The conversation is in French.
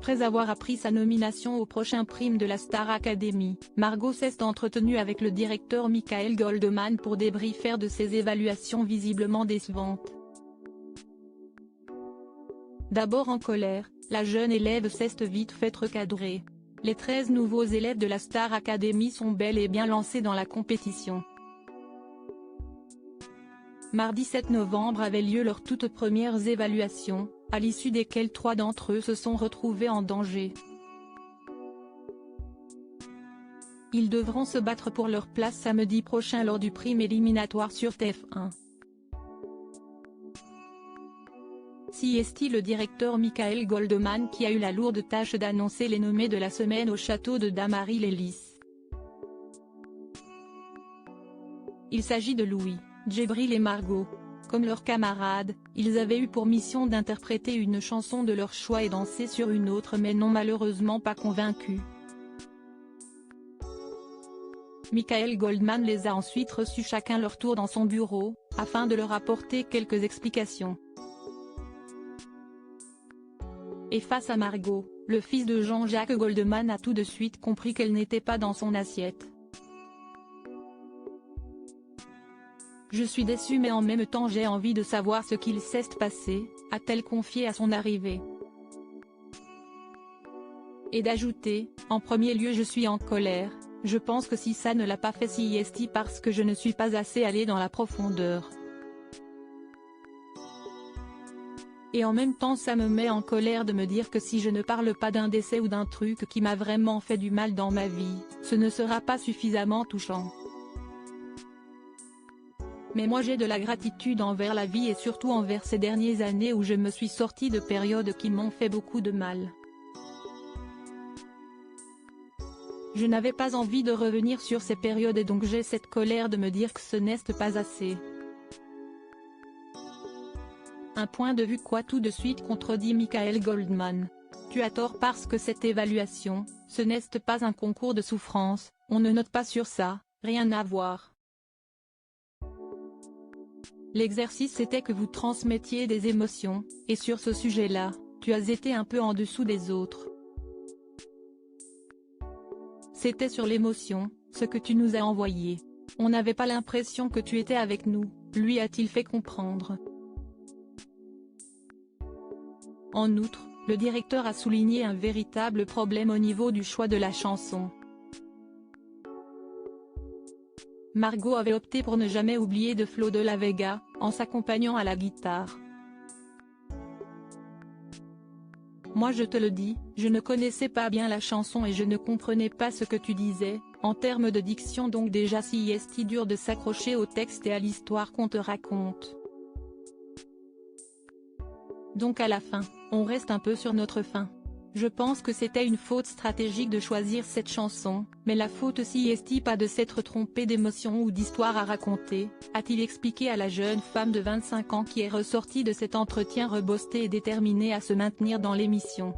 Après avoir appris sa nomination au prochain prime de la Star Academy, Margot s'est entretenue avec le directeur Michael Goldman pour débriefer de ses évaluations visiblement décevantes. D'abord en colère, la jeune élève s'est vite fait recadrer. Les 13 nouveaux élèves de la Star Academy sont bel et bien lancés dans la compétition. Mardi 7 novembre avaient lieu leurs toutes premières évaluations, à l'issue desquelles 3 d'entre eux se sont retrouvés en danger. Ils devront se battre pour leur place samedi prochain lors du prime éliminatoire sur TF1. CST. Le directeur Michael Goldman qui a eu la lourde tâche d'annoncer les nommés de la semaine au château de Damary-les-Lys. Il s'agit de Louis, Djibril et Margot. Comme leurs camarades, ils avaient eu pour mission d'interpréter une chanson de leur choix et danser sur une autre mais n'ont malheureusement pas convaincus. Michael Goldman les a ensuite reçus chacun leur tour dans son bureau, afin de leur apporter quelques explications. Et face à Margot, le fils de Jean-Jacques Goldman a tout de suite compris qu'elle n'était pas dans son assiette. Je suis déçue mais en même temps j'ai envie de savoir ce qu'il s'est passé, a-t-elle confié à son arrivée. Et d'ajouter, en premier lieu je suis en colère, je pense que si ça ne l'a pas fait CST parce que je ne suis pas assez allée dans la profondeur. Et en même temps ça me met en colère de me dire que si je ne parle pas d'un décès ou d'un truc qui m'a vraiment fait du mal dans ma vie, ce ne sera pas suffisamment touchant. Mais moi j'ai de la gratitude envers la vie et surtout envers ces dernières années où je me suis sortie de périodes qui m'ont fait beaucoup de mal. Je n'avais pas envie de revenir sur ces périodes et donc j'ai cette colère de me dire que ce n'est pas assez. Un point de vue quoi tout de suite contredit Michael Goldman. Tu as tort parce que cette évaluation, ce n'est pas un concours de souffrance, on ne note pas sur ça, rien à voir. L'exercice était que vous transmettiez des émotions, et sur ce sujet-là, tu as été un peu en dessous des autres. C'était sur l'émotion, ce que tu nous as envoyé. On n'avait pas l'impression que tu étais avec nous, lui a-t-il fait comprendre. En outre, le directeur a souligné un véritable problème au niveau du choix de la chanson. Margot avait opté pour ne jamais oublier de Flo de la Vega, en s'accompagnant à la guitare. Moi je te le dis, je ne connaissais pas bien la chanson et je ne comprenais pas ce que tu disais, en termes de diction donc déjà si dur de s'accrocher au texte et à l'histoire qu'on te raconte. Donc à la fin, on reste un peu sur notre faim. Je pense que c'était une faute stratégique de choisir cette chanson, mais la faute aussi pas de s'être trompé d'émotion ou d'histoire à raconter, a-t-il expliqué à la jeune femme de 25 ans qui est ressortie de cet entretien rebostée et déterminée à se maintenir dans l'émission.